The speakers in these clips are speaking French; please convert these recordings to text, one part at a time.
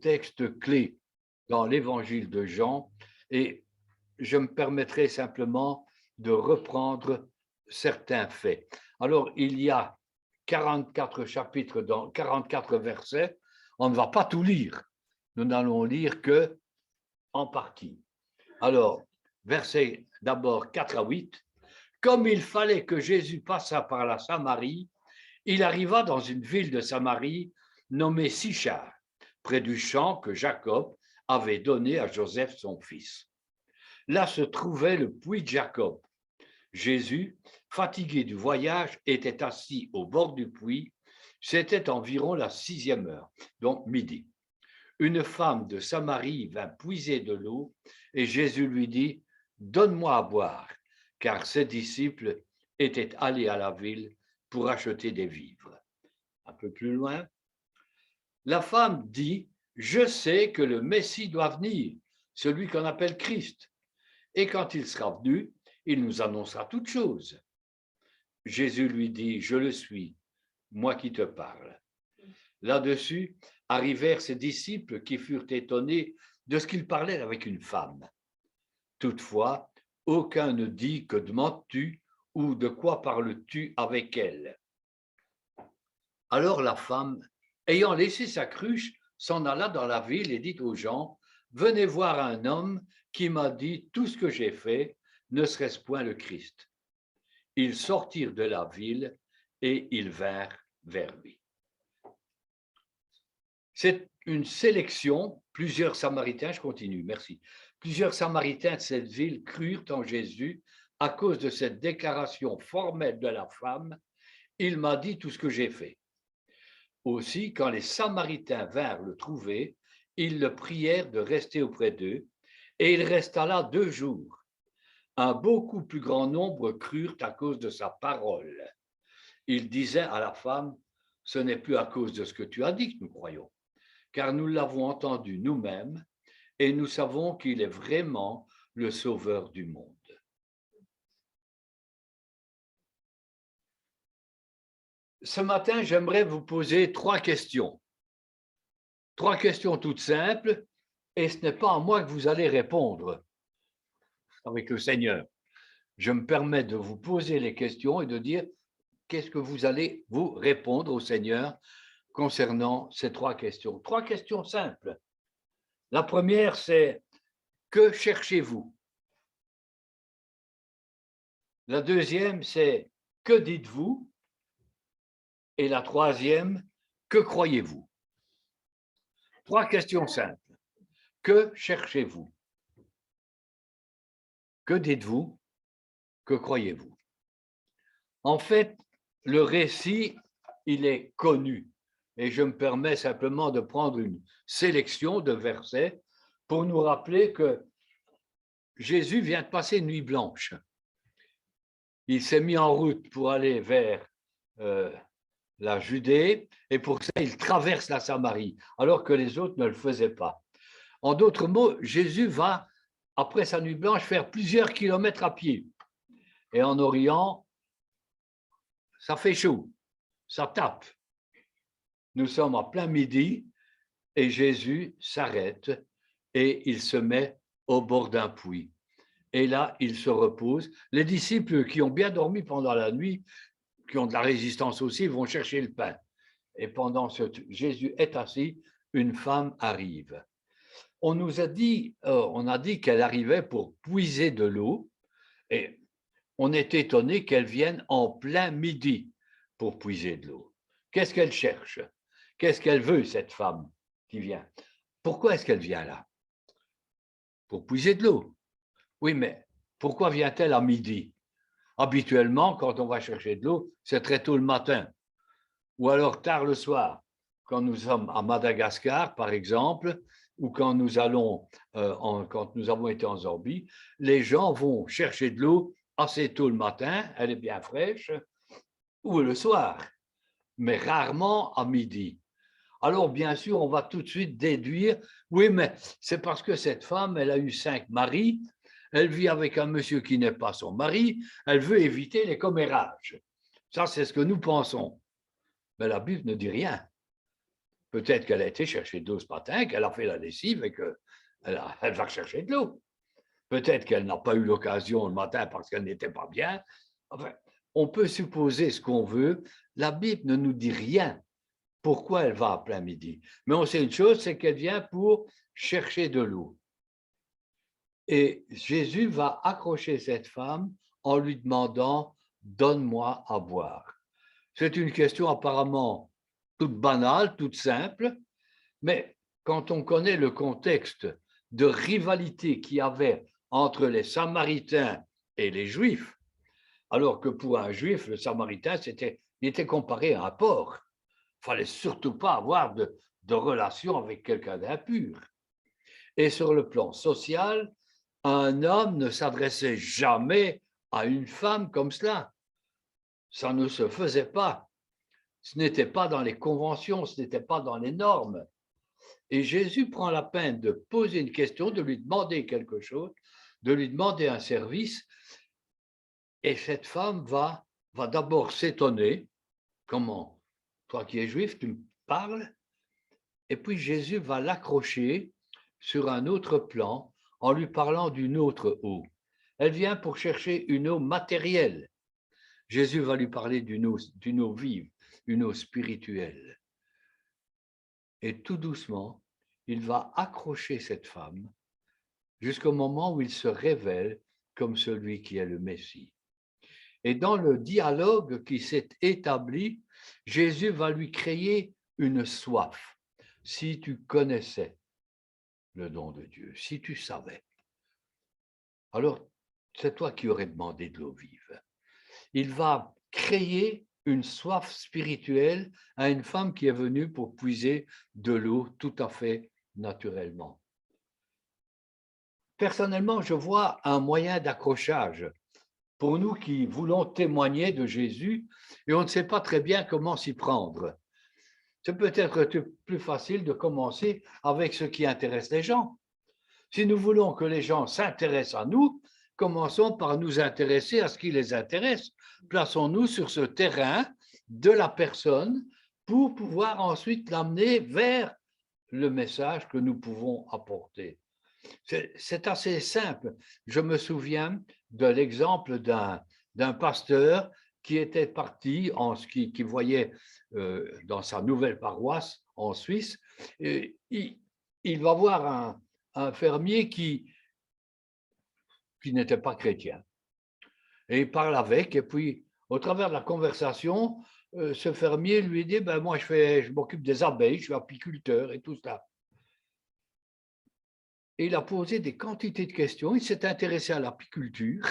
texte clé dans l'évangile de Jean et je me permettrai simplement de reprendre certains faits. Alors, il y a 44 chapitres dans 44 versets. On ne va pas tout lire. Nous n'allons lire que en partie. Alors, versets d'abord 4 à 8. Comme il fallait que Jésus passât par la Samarie, il arriva dans une ville de Samarie nommée Sichar, près du champ que Jacob avait donné à Joseph son fils. Là se trouvait le puits de Jacob. Jésus, fatigué du voyage, était assis au bord du puits. C'était environ la 6e heure, donc midi. Une femme de Samarie vint puiser de l'eau et Jésus lui dit, « Donne-moi à boire », car ses disciples étaient allés à la ville pour acheter des vivres. Un peu plus loin, la femme dit, « Je sais que le Messie doit venir, celui qu'on appelle Christ, et quand il sera venu, il nous annoncera toutes choses. » Jésus lui dit, « Je le suis, moi qui te parle. » Là-dessus arrivèrent ses disciples qui furent étonnés de ce qu'il parlait avec une femme. Toutefois, aucun ne dit, « Que demandes-tu » ou « De quoi parles-tu avec elle ?» Alors la femme, ayant laissé sa cruche, s'en alla dans la ville et dit aux gens, « Venez voir un homme qui m'a dit tout ce que j'ai fait, ne serait-ce point le Christ. » Ils sortirent de la ville et ils vinrent vers lui. C'est une sélection, plusieurs Samaritains, je continue, merci. Plusieurs Samaritains de cette ville crurent en Jésus à cause de cette déclaration formelle de la femme, « Il m'a dit tout ce que j'ai fait. » Aussi, quand les Samaritains vinrent le trouver, ils le prièrent de rester auprès d'eux, et il resta là 2 jours. Un beaucoup plus grand nombre crurent à cause de sa parole. Il disait à la femme, « Ce n'est plus à cause de ce que tu as dit que nous croyons, car nous l'avons entendu nous-mêmes, et nous savons qu'il est vraiment le Sauveur du monde. » Ce matin, j'aimerais vous poser 3 questions. 3 questions toutes simples, et ce n'est pas à moi que vous allez répondre avec le Seigneur. Je me permets de vous poser les questions et de dire qu'est-ce que vous allez vous répondre au Seigneur concernant ces 3 questions. 3 questions simples. La première, c'est « Que cherchez-vous » ? La deuxième, c'est « Que dites-vous » ? Et la troisième, « Que croyez-vous » ? 3 questions simples. Que cherchez-vous ? Que dites-vous ? Que croyez-vous ? En fait, le récit, il est connu. Et je me permets simplement de prendre une sélection de versets pour nous rappeler que Jésus vient de passer une nuit blanche. Il s'est mis en route pour aller vers la Judée, et pour ça, il traverse la Samarie, alors que les autres ne le faisaient pas. En d'autres mots, Jésus va, après sa nuit blanche, faire plusieurs kilomètres à pied. Et en Orient, ça fait chaud, ça tape. Nous sommes en plein midi, et Jésus s'arrête, et il se met au bord d'un puits. Et là, il se repose. Les disciples qui ont bien dormi pendant la nuit, qui ont de la résistance aussi, vont chercher le pain. Et pendant ce Jésus est assis, une femme arrive. On nous a dit, qu'elle arrivait pour puiser de l'eau, et on est étonné qu'elle vienne en plein midi pour puiser de l'eau. Qu'est-ce qu'elle cherche? Qu'est-ce qu'elle veut, cette femme qui vient? Pourquoi est-ce qu'elle vient là? Pour puiser de l'eau. Oui, mais pourquoi vient-elle à midi? Habituellement, quand on va chercher de l'eau, c'est très tôt le matin, ou alors tard le soir, quand nous sommes à Madagascar, par exemple, ou quand nous quand nous avons été en Zambie, les gens vont chercher de l'eau assez tôt le matin, elle est bien fraîche, ou le soir, mais rarement à midi. Alors, bien sûr, on va tout de suite déduire, oui, mais c'est parce que cette femme, elle a eu 5 maris, elle vit avec un monsieur qui n'est pas son mari, elle veut éviter les commérages. Ça, c'est ce que nous pensons. Mais la Bible ne dit rien. Peut-être qu'elle a été chercher de l'eau ce matin, qu'elle a fait la lessive et qu'elle elle va chercher de l'eau. Peut-être qu'elle n'a pas eu l'occasion le matin parce qu'elle n'était pas bien. Enfin, on peut supposer ce qu'on veut. La Bible ne nous dit rien pourquoi elle va à plein midi. Mais on sait une chose, c'est qu'elle vient pour chercher de l'eau. Et Jésus va accrocher cette femme en lui demandant « Donne-moi à boire ». C'est une question apparemment toute banale, toute simple, mais quand on connaît le contexte de rivalité qu'il y avait entre les Samaritains et les Juifs, alors que pour un Juif, le Samaritain, il était comparé à un porc. Il ne fallait surtout pas avoir de relation avec quelqu'un d'impur. Et sur le plan social, un homme ne s'adressait jamais à une femme comme cela. Ça ne se faisait pas. Ce n'était pas dans les conventions, ce n'était pas dans les normes. Et Jésus prend la peine de poser une question, de lui demander quelque chose, de lui demander un service. Et cette femme va d'abord s'étonner. Comment? Toi qui es juif, tu me parles? Et puis Jésus va l'accrocher sur un autre plan en lui parlant d'une autre eau. Elle vient pour chercher une eau matérielle. Jésus va lui parler d'une eau vive, une eau spirituelle. Et tout doucement, il va accrocher cette femme jusqu'au moment où il se révèle comme celui qui est le Messie. Et dans le dialogue qui s'est établi, Jésus va lui créer une soif. Si tu connaissais le don de Dieu, si tu savais, alors c'est toi qui aurais demandé de l'eau vive. Il va créer une soif spirituelle à une femme qui est venue pour puiser de l'eau tout à fait naturellement. Personnellement, je vois un moyen d'accrochage pour nous qui voulons témoigner de Jésus et on ne sait pas très bien comment s'y prendre. C'est peut-être plus facile de commencer avec ce qui intéresse les gens. Si nous voulons que les gens s'intéressent à nous, commençons par nous intéresser à ce qui les intéresse. Plaçons-nous sur ce terrain de la personne pour pouvoir ensuite l'amener vers le message que nous pouvons apporter. C'est assez simple. Je me souviens de l'exemple d'un pasteur qui était parti, qui voyait dans sa nouvelle paroisse en Suisse, et il va voir un fermier qui n'était pas chrétien. Et il parle avec, et puis au travers de la conversation, ce fermier lui dit, ben, moi je m'occupe des abeilles, je suis apiculteur et tout ça. Et il a posé des quantités de questions, il s'est intéressé à l'apiculture,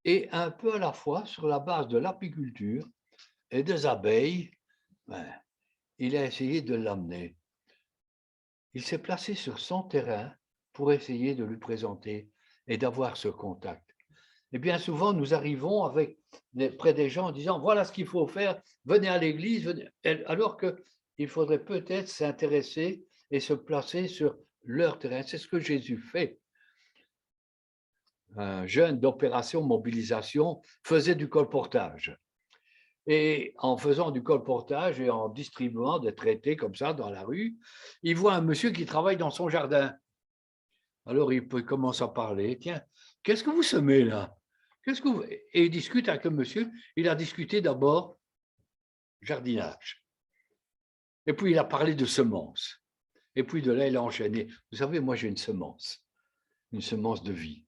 et un peu à la fois, sur la base de l'apiculture et des abeilles, ben, il a essayé de l'amener. Il s'est placé sur son terrain pour essayer de lui présenter et d'avoir ce contact. Et bien souvent, nous arrivons près des gens en disant, voilà ce qu'il faut faire, venez à l'église, alors qu'il faudrait peut-être s'intéresser et se placer sur leur terrain. C'est ce que Jésus fait. Un jeune d'opération mobilisation faisait du colportage. Et en faisant du colportage et en distribuant des traités comme ça dans la rue, il voit un monsieur qui travaille dans son jardin. Alors il commence à parler. Tiens, qu'est-ce que vous semez là? Et il discute avec le monsieur. Il a discuté d'abord jardinage. Et puis il a parlé de semences. Et puis de là, il a enchaîné. Vous savez, moi j'ai une semence de vie,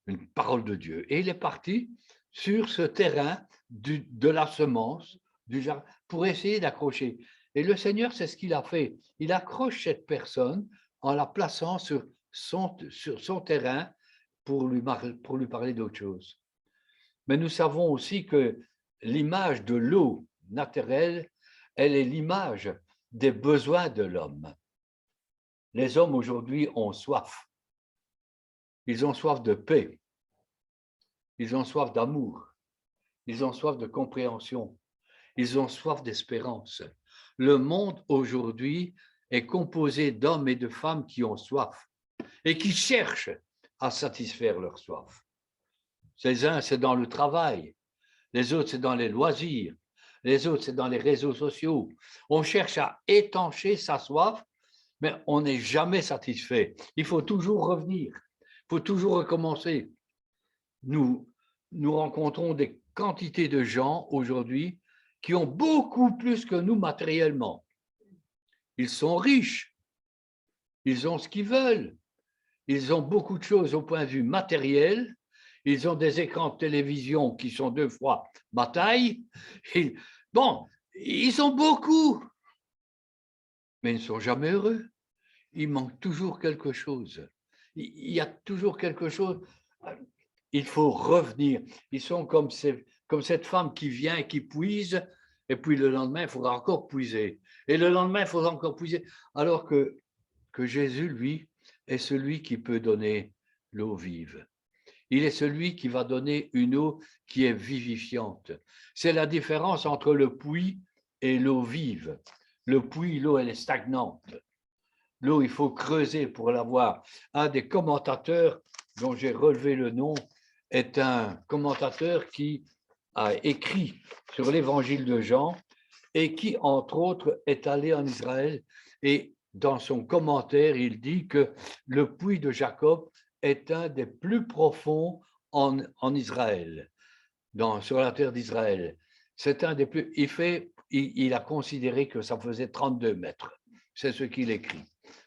une parole de Dieu. Et il est parti sur ce terrain de la semence, du jardin, pour essayer d'accrocher. Et le Seigneur, c'est ce qu'il a fait. Il accroche cette personne en la plaçant sur son terrain pour lui parler d'autre chose. Mais nous savons aussi que l'image de l'eau naturelle, elle est l'image des besoins de l'homme. Les hommes aujourd'hui ont soif. Ils ont soif de paix. Ils ont soif d'amour. Ils ont soif de compréhension. Ils ont soif d'espérance. Le monde aujourd'hui est composé d'hommes et de femmes qui ont soif et qui cherchent à satisfaire leur soif. Les uns, c'est dans le travail. Les autres, c'est dans les loisirs. les autres, c'est dans les réseaux sociaux. On cherche à étancher sa soif, mais on n'est jamais satisfait. Il faut toujours revenir, il faut toujours recommencer. Nous rencontrons des quantités de gens aujourd'hui qui ont beaucoup plus que nous matériellement. Ils sont riches, ils ont ce qu'ils veulent, ils ont beaucoup de choses au point de vue matériel, ils ont des écrans de télévision qui sont 2 fois ma taille. Bon, ils ont beaucoup, mais ils ne sont jamais heureux. Il manque toujours quelque chose. Il y a toujours quelque chose. Il faut revenir. Ils sont comme cette femme qui vient et qui puise, et puis le lendemain, il faudra encore puiser. Et le lendemain, il faudra encore puiser. Alors que Jésus, lui, est celui qui peut donner l'eau vive. Il est celui qui va donner une eau qui est vivifiante. C'est la différence entre le puits et l'eau vive. Le puits, l'eau, elle est stagnante. L'eau, il faut creuser pour l'avoir. Un des commentateurs dont j'ai relevé le nom est un commentateur qui a écrit sur l'évangile de Jean et qui, entre autres, est allé en Israël. Et dans son commentaire, il dit que le puits de Jacob est un des plus profonds en Israël, sur la terre d'Israël. C'est un des plus. Il a considéré que ça faisait 32 mètres. C'est ce qu'il écrit.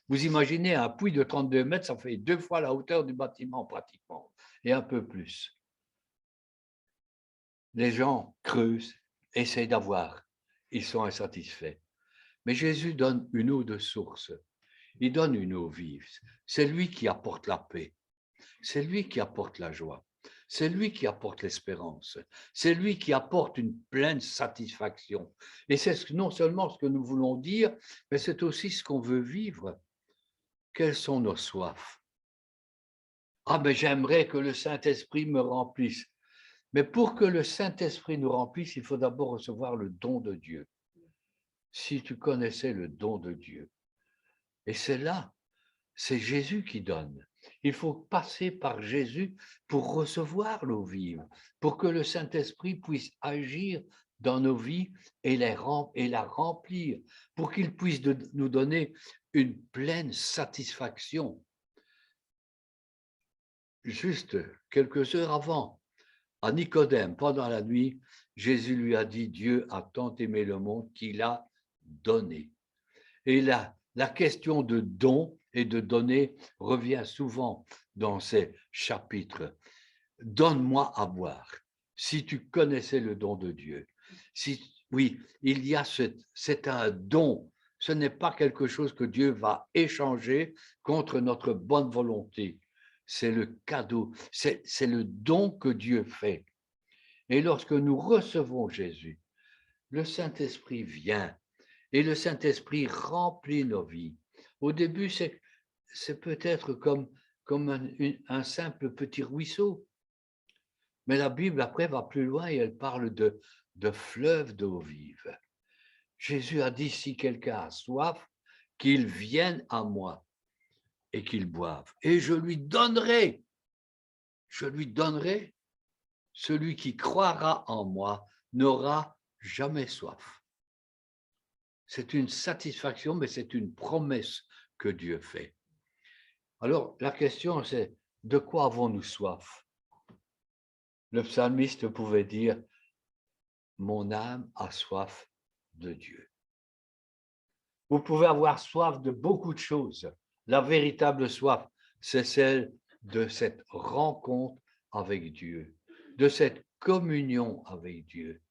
Vous imaginez un puits de 32 mètres, ça fait 2 fois la hauteur du bâtiment pratiquement, et un peu plus. Les gens creusent, essayent d'avoir, ils sont insatisfaits. Mais Jésus donne une eau de source, il donne une eau vive. C'est lui qui apporte la paix, c'est lui qui apporte la joie, c'est lui qui apporte l'espérance, c'est lui qui apporte une pleine satisfaction. Et c'est non seulement ce que nous voulons dire, mais c'est aussi ce qu'on veut vivre. Quelles sont nos soifs? Ah, mais j'aimerais que le Saint-Esprit me remplisse. Mais pour que le Saint-Esprit nous remplisse, il faut d'abord recevoir le don de Dieu. Si tu connaissais le don de Dieu. Et c'est là, c'est Jésus qui donne. Il faut passer par Jésus pour recevoir l'eau vive, pour que le Saint-Esprit puisse agir dans nos vies et la remplir, pour qu'il puisse nous donner une pleine satisfaction. Juste quelques heures avant, à Nicodème, pendant la nuit, Jésus lui a dit, Dieu a tant aimé le monde qu'il a donné. Et là, la question de don et de donner revient souvent dans ces chapitres. Donne-moi à boire. Si tu connaissais le don de Dieu, oui, il y a c'est un don. Ce n'est pas quelque chose que Dieu va échanger contre notre bonne volonté. C'est le cadeau, c'est le don que Dieu fait. Et lorsque nous recevons Jésus, le Saint-Esprit vient et le Saint-Esprit remplit nos vies. Au début, c'est peut-être comme un simple petit ruisseau. Mais la Bible, après, va plus loin et elle parle de fleuves d'eau vive. Jésus a dit, si quelqu'un a soif, qu'il vienne à moi et qu'il boive. Et je lui donnerai, celui qui croira en moi n'aura jamais soif. C'est une satisfaction, mais c'est une promesse que Dieu fait. Alors, la question, c'est de quoi avons-nous soif? Le psalmiste pouvait dire, mon âme a soif de Dieu. Vous pouvez avoir soif de beaucoup de choses. La véritable soif, c'est celle de cette rencontre avec Dieu, de cette communion avec Dieu.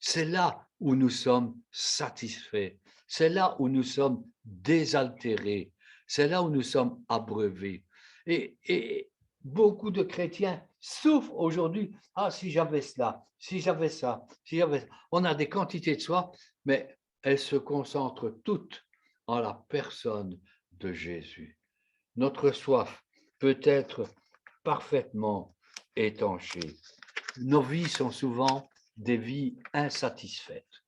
C'est là où nous sommes satisfaits, c'est là où nous sommes désaltérés, c'est là où nous sommes abreuvés. Et beaucoup de chrétiens souffrent aujourd'hui. Ah, si j'avais cela, si j'avais ça, si j'avais ça. On a des quantités de soif, mais elles se concentrent toutes en la personne de Jésus. Notre soif peut être parfaitement étanchée. Nos vies sont souvent des vies insatisfaites,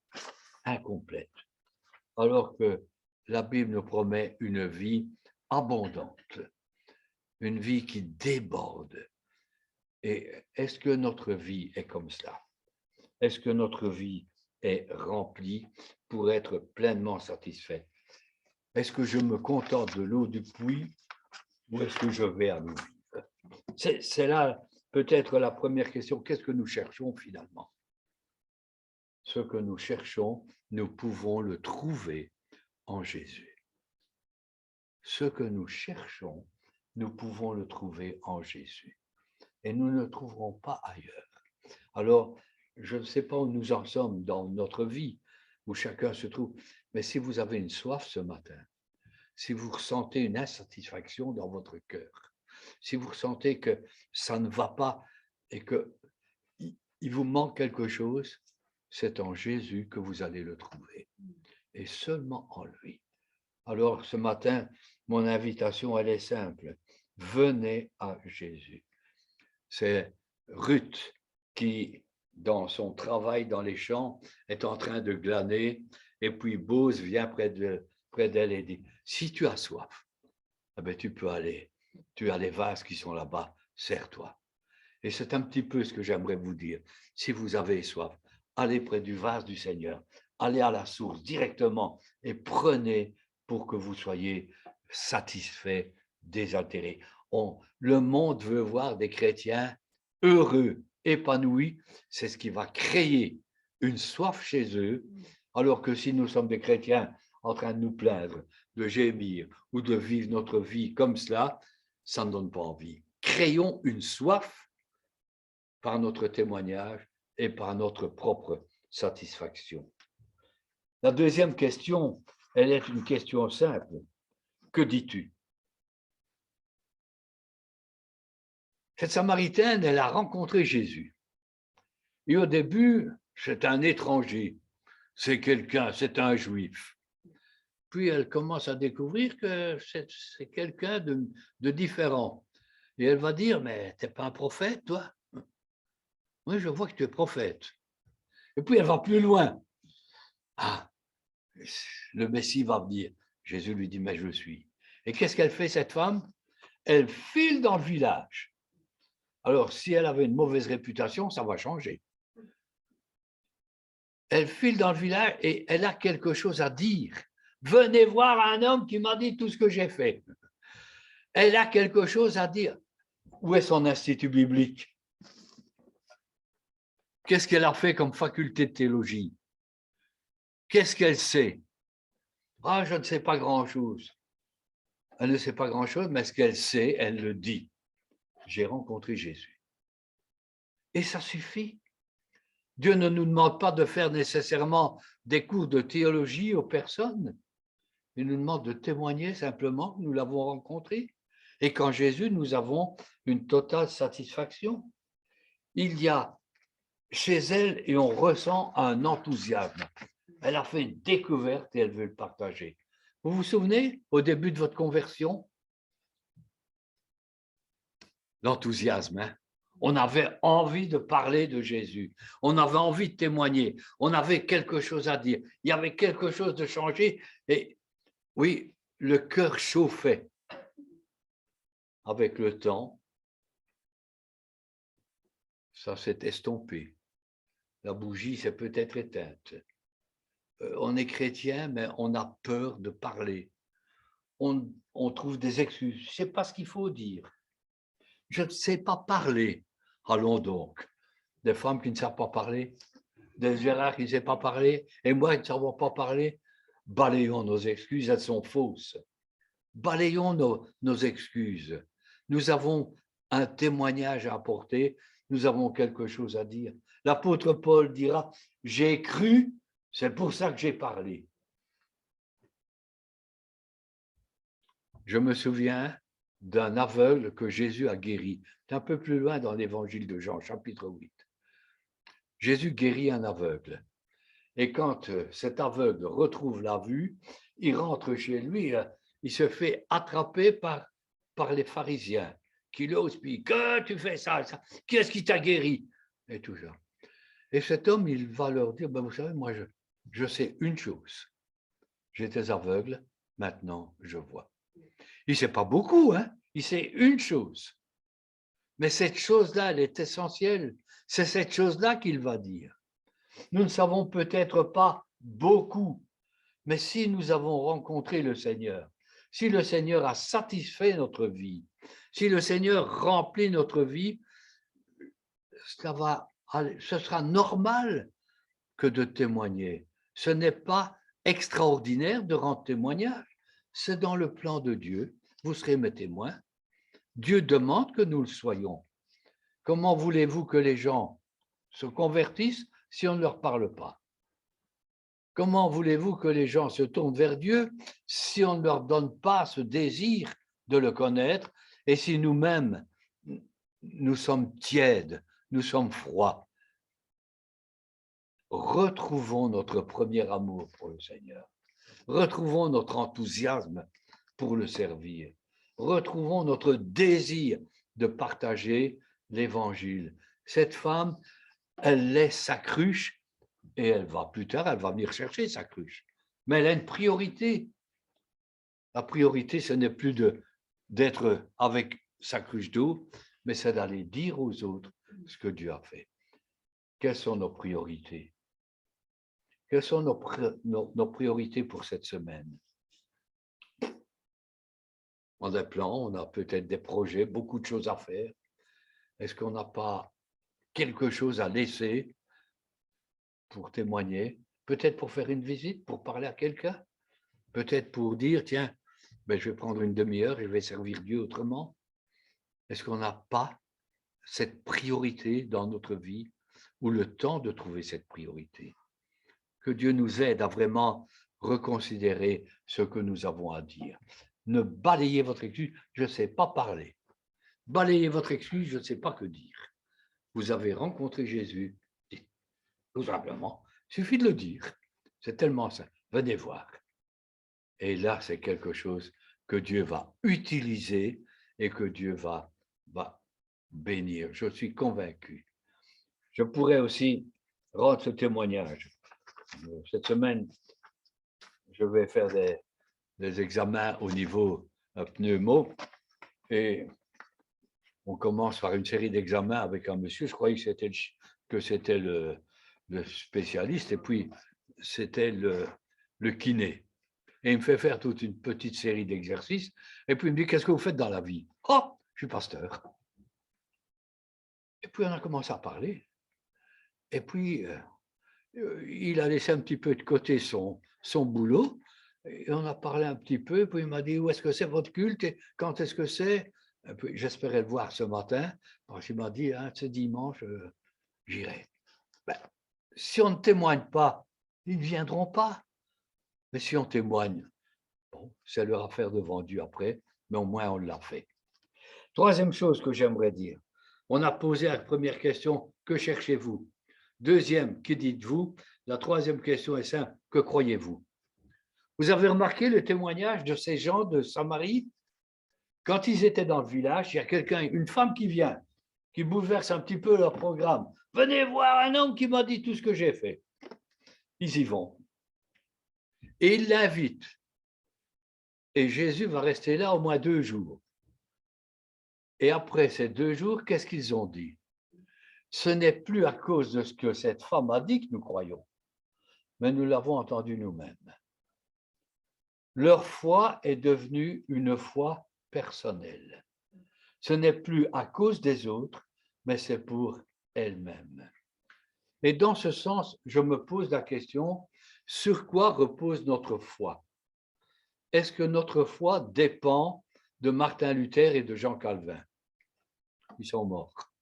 incomplètes, alors que la Bible nous promet une vie abondante, une vie qui déborde. Et est-ce que notre vie est comme cela? Est-ce que notre vie est rempli pour être pleinement satisfait. Est-ce que je me contente de l'eau du puits ou est-ce que je vais à l'eau vive? C'est là peut-être la première question. Qu'est-ce que nous cherchons finalement? Ce que nous cherchons, nous pouvons le trouver en Jésus. Ce que nous cherchons, nous pouvons le trouver en Jésus. Et nous ne le trouverons pas ailleurs. Alors, je ne sais pas où nous en sommes dans notre vie, où chacun se trouve, mais si vous avez une soif ce matin, si vous ressentez une insatisfaction dans votre cœur, si vous ressentez que ça ne va pas et qu'il vous manque quelque chose, c'est en Jésus que vous allez le trouver, et seulement en lui. Alors, ce matin, mon invitation, elle est simple. Venez à Jésus. C'est Ruth qui, dans son travail dans les champs, est en train de glaner, et puis Bose vient près d'elle et dit, si tu as soif, eh bien, tu peux aller, tu as les vases qui sont là-bas, sers-toi. Et c'est un petit peu ce que j'aimerais vous dire. Si vous avez soif, allez près du vase du Seigneur, allez à la source directement et prenez pour que vous soyez satisfaits, désaltérés. Le monde veut voir des chrétiens heureux, épanouis. C'est ce qui va créer une soif chez eux, alors que si nous sommes des chrétiens en train de nous plaindre, de gémir ou de vivre notre vie comme cela, ça ne donne pas envie. Créons une soif par notre témoignage et par notre propre satisfaction. La deuxième question, elle est une question simple. Que dis-tu? Cette Samaritaine, elle a rencontré Jésus. Et au début, c'est un étranger, c'est quelqu'un, c'est un juif. Puis elle commence à découvrir que c'est quelqu'un de différent. Et elle va dire, mais tu n'es pas un prophète, toi? Oui, je vois que tu es prophète. Et puis elle va plus loin. Ah, le Messie va venir. Jésus lui dit, mais je suis. Et qu'est-ce qu'elle fait, cette femme? Elle file dans le village. Alors, si elle avait une mauvaise réputation, ça va changer. Elle file dans le village et elle a quelque chose à dire. Venez voir un homme qui m'a dit tout ce que j'ai fait. Elle a quelque chose à dire. Où est son institut biblique? Qu'est-ce qu'elle a fait comme faculté de théologie? Qu'est-ce qu'elle sait? Ah, je ne sais pas grand-chose. Elle ne sait pas grand-chose, mais ce qu'elle sait, elle le dit. J'ai rencontré Jésus. Et ça suffit. Dieu ne nous demande pas de faire nécessairement des cours de théologie aux personnes. Il nous demande de témoigner simplement que nous l'avons rencontré. Et qu'en Jésus, nous avons une totale satisfaction. Il y a chez elle, et on ressent un enthousiasme. Elle a fait une découverte et elle veut le partager. Vous vous souvenez, au début de votre conversion, l'enthousiasme, hein? On avait envie de parler de Jésus. On avait envie de témoigner. On avait quelque chose à dire. Il y avait quelque chose de changé. Et oui, le cœur chauffait. Avec le temps, ça s'est estompé. La bougie s'est peut-être éteinte. On est chrétien, mais on a peur de parler. On trouve des excuses. Je ne sais pas ce qu'il faut dire. Je ne sais pas parler. Allons donc. Des femmes qui ne savent pas parler, des Gérards qui ne savent pas parler, et moi qui ne savons pas parler. Balayons nos excuses, elles sont fausses. Balayons nos excuses. Nous avons un témoignage à apporter, nous avons quelque chose à dire. L'apôtre Paul dira, j'ai cru, c'est pour ça que j'ai parlé. Je me souviens d'un aveugle que Jésus a guéri. C'est un peu plus loin dans l'évangile de Jean, chapitre 8. Jésus guérit un aveugle. Et quand cet aveugle retrouve la vue, il rentre chez lui, il se fait attraper par les pharisiens qui l'osent, puis que tu fais ça? Qui est-ce qui t'a guéri? Et tout ça. Et cet homme, il va leur dire, ben vous savez, moi, je sais une chose. J'étais aveugle, maintenant je vois. Il ne sait pas beaucoup, hein? Il sait une chose. Mais cette chose-là, elle est essentielle. C'est cette chose-là qu'il va dire. Nous ne savons peut-être pas beaucoup, mais si nous avons rencontré le Seigneur, si le Seigneur a satisfait notre vie, si le Seigneur remplit notre vie, ce sera normal que de témoigner. Ce n'est pas extraordinaire de rendre témoignage. C'est dans le plan de Dieu. Vous serez mes témoins. Dieu demande que nous le soyons. Comment voulez-vous que les gens se convertissent si on ne leur parle pas? Comment voulez-vous que les gens se tournent vers Dieu si on ne leur donne pas ce désir de le connaître et si nous-mêmes, nous sommes tièdes, nous sommes froids? Retrouvons notre premier amour pour le Seigneur. Retrouvons notre enthousiasme pour le servir. Retrouvons notre désir de partager l'Évangile. Cette femme, elle laisse sa cruche et elle va plus tard, elle va venir chercher sa cruche. Mais elle a une priorité. La priorité, ce n'est plus d'être avec sa cruche d'eau, mais c'est d'aller dire aux autres ce que Dieu a fait. Quelles sont nos priorités? Quelles sont nos priorités pour cette semaine? On a des plans, on a peut-être des projets, beaucoup de choses à faire. Est-ce qu'on n'a pas quelque chose à laisser pour témoigner? Peut-être pour faire une visite, pour parler à quelqu'un? Peut-être pour dire, tiens, ben, je vais prendre une demi-heure et je vais servir Dieu autrement? Est-ce qu'on n'a pas cette priorité dans notre vie ou le temps de trouver cette priorité? Que Dieu nous aide à vraiment reconsidérer ce que nous avons à dire. Ne balayez votre excuse, je ne sais pas parler. Balayez votre excuse, je ne sais pas que dire. Vous avez rencontré Jésus, dites, tout simplement. Il suffit de le dire. C'est tellement simple. Venez voir. Et là, c'est quelque chose que Dieu va utiliser et que Dieu va bénir. Je suis convaincu. Je pourrais aussi rendre ce témoignage. Cette semaine, je vais faire des examens au niveau pneumo et on commence par une série d'examens avec un monsieur. Je croyais que c'était le spécialiste et puis c'était le kiné. Et il me fait faire toute une petite série d'exercices et puis il me dit, qu'est-ce que vous faites dans la vie? Oh, je suis pasteur. Et puis on a commencé à parler. Et puis il a laissé un petit peu de côté son boulot. Et on a parlé un petit peu, puis il m'a dit, où est-ce que c'est votre culte et quand est-ce que c'est? J'espérais le voir ce matin, parce qu'il m'a dit, hein, ce dimanche, j'irai. Ben, si on ne témoigne pas, ils ne viendront pas. Mais si on témoigne, bon, c'est leur affaire devant Dieu après, mais au moins on l'a fait. Troisième chose que j'aimerais dire, on a posé la première question, que cherchez-vous? Deuxième, que dites-vous? La troisième question est simple, que croyez-vous? Vous avez remarqué le témoignage de ces gens de Samarie? Quand ils étaient dans le village, il y a quelqu'un, une femme qui vient, qui bouleverse un petit peu leur programme. Venez voir un homme qui m'a dit tout ce que j'ai fait. Ils y vont. Et ils l'invitent. Et Jésus va rester là au moins 2 jours. Et après ces 2 jours, qu'est-ce qu'ils ont dit? Ce n'est plus à cause de ce que cette femme a dit que nous croyons, mais nous l'avons entendu nous-mêmes. Leur foi est devenue une foi personnelle. Ce n'est plus à cause des autres, mais c'est pour elles-mêmes. Et dans ce sens, je me pose la question, sur quoi repose notre foi? Est-ce que notre foi dépend de Martin Luther et de Jean Calvin? Ils sont morts.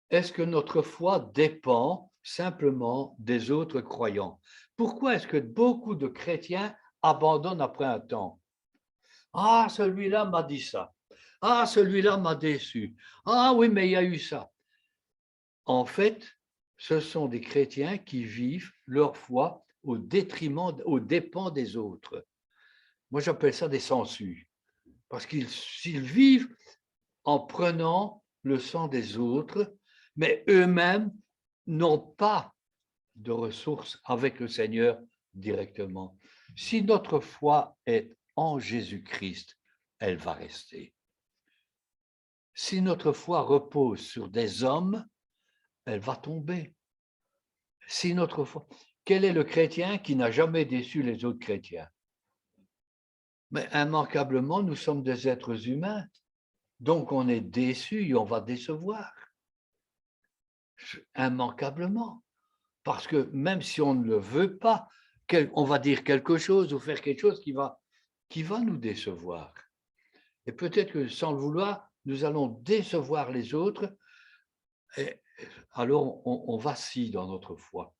Est-ce que notre foi dépend simplement des autres croyants? Pourquoi est-ce que beaucoup de chrétiens abandonnent après un temps? Ah, celui-là m'a dit ça. Ah, celui-là m'a déçu. Ah oui, mais il y a eu ça. En fait, ce sont des chrétiens qui vivent leur foi au détriment, aux dépens des autres. Moi, j'appelle ça des sangsues. Parce qu'ils vivent en prenant le sang des autres, mais eux-mêmes n'ont pas de ressources avec le Seigneur directement. Si notre foi est en Jésus-Christ, elle va rester. Si notre foi repose sur des hommes, elle va tomber. Si notre foi, quel est le chrétien qui n'a jamais déçu les autres chrétiens? Mais immanquablement, nous sommes des êtres humains, donc on est déçus et on va décevoir. Immanquablement. Parce que même si on ne le veut pas, on va dire quelque chose ou faire quelque chose qui va nous décevoir. Et peut-être que sans le vouloir, nous allons décevoir les autres, et alors on vacille dans notre foi.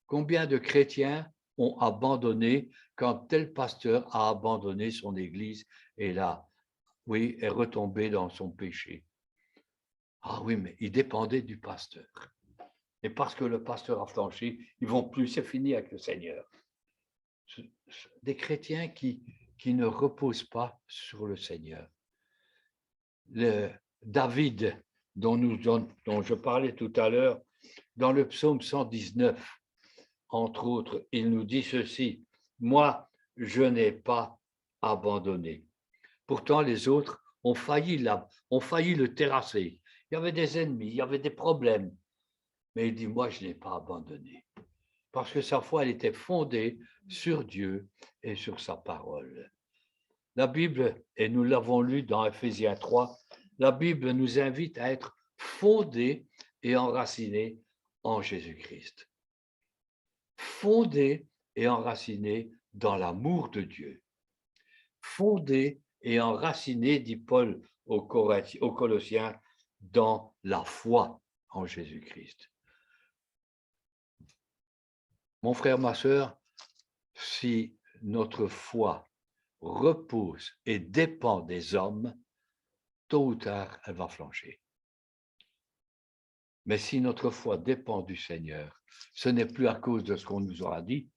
Combien de chrétiens ont abandonné quand tel pasteur a abandonné son église et là, oui, est retombé dans son péché. Ah oui, mais il dépendait du pasteur. Et parce que le pasteur a flanché, ils vont plus, c'est fini avec le Seigneur. Des chrétiens qui ne reposent pas sur le Seigneur. David, dont je parlais tout à l'heure, dans le psaume 119, entre autres, il nous dit ceci: moi, je n'ai pas abandonné. Pourtant, les autres ont failli le terrasser. Il y avait des ennemis, il y avait des problèmes. Mais il dit, moi, je n'ai pas abandonné. Parce que sa foi, elle était fondée sur Dieu et sur sa parole. La Bible, et nous l'avons lu dans Ephésiens 3, la Bible nous invite à être fondés et enracinés en Jésus-Christ. Fondés et enracinés dans l'amour de Dieu. Fondés et enracinés, dit Paul aux Colossiens, dans la foi en Jésus-Christ. Mon frère, ma sœur, si notre foi repose et dépend des hommes, tôt ou tard, elle va flancher. Mais si notre foi dépend du Seigneur, ce n'est plus à cause de ce qu'on nous aura dit,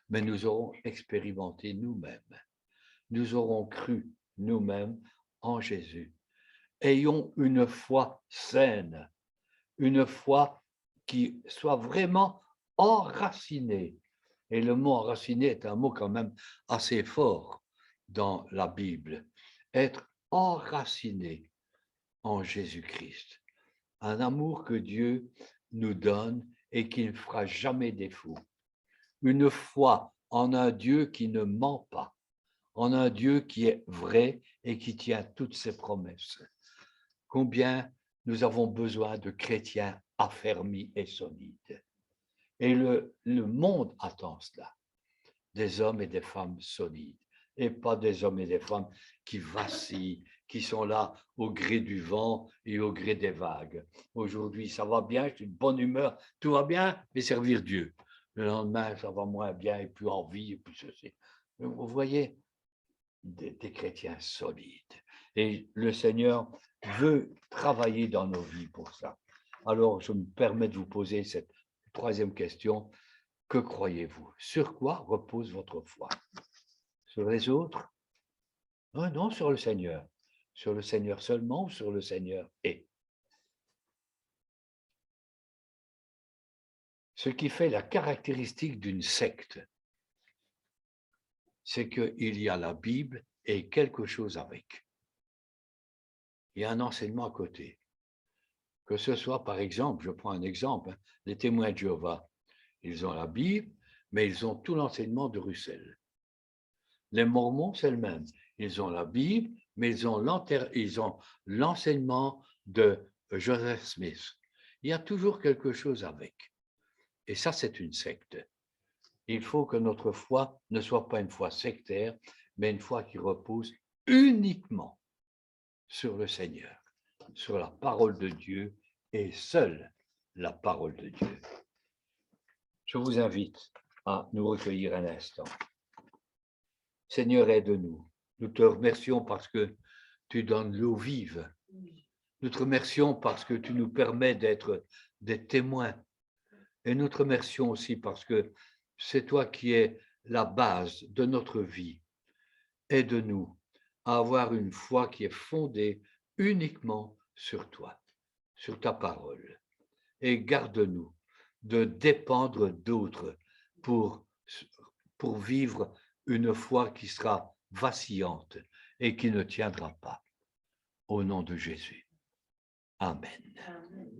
mais nous aurons expérimenté nous-mêmes. Nous aurons cru nous-mêmes en Jésus. Ayons une foi saine, une foi qui soit vraiment enracinée. Et le mot enraciné est un mot quand même assez fort dans la Bible. Être enraciné en Jésus-Christ. Un amour que Dieu nous donne et qui ne fera jamais défaut. Une foi en un Dieu qui ne ment pas, en un Dieu qui est vrai et qui tient toutes ses promesses. Combien nous avons besoin de chrétiens affermis et solides. Et le monde attend cela, des hommes et des femmes solides, et pas des hommes et des femmes qui vacillent, qui sont là au gré du vent et au gré des vagues. Aujourd'hui, ça va bien, je suis de bonne humeur, tout va bien, mais servir Dieu. Le lendemain, ça va moins bien, et plus envie, et plus ceci. Vous voyez, des chrétiens solides. Et le Seigneur veut travailler dans nos vies pour ça. Alors, je me permets de vous poser cette troisième question. Que croyez-vous? Sur quoi repose votre foi? Sur les autres? Non, non, sur le Seigneur. Sur le Seigneur seulement ou sur le Seigneur et? Ce qui fait la caractéristique d'une secte, c'est qu'il y a la Bible et quelque chose avec. Il y a un enseignement à côté. Que ce soit, par exemple, je prends un exemple, les témoins de Jéhovah, ils ont la Bible, mais ils ont tout l'enseignement de Russell. Les Mormons, c'est le même. Ils ont la Bible, mais ils ont l'enseignement de Joseph Smith. Il y a toujours quelque chose avec. Et ça, c'est une secte. Il faut que notre foi ne soit pas une foi sectaire, mais une foi qui repose uniquement sur le Seigneur, sur la parole de Dieu et seule la parole de Dieu. Je vous invite à nous recueillir un instant. Seigneur, aide-nous. Nous te remercions parce que tu donnes l'eau vive. Nous te remercions parce que tu nous permets d'être des témoins. Et nous te remercions aussi parce que c'est toi qui es la base de notre vie. Aide-nous à avoir une foi qui est fondée uniquement sur toi, sur ta parole. Et garde-nous de dépendre d'autres pour vivre une foi qui sera vacillante et qui ne tiendra pas. Au nom de Jésus. Amen. Amen.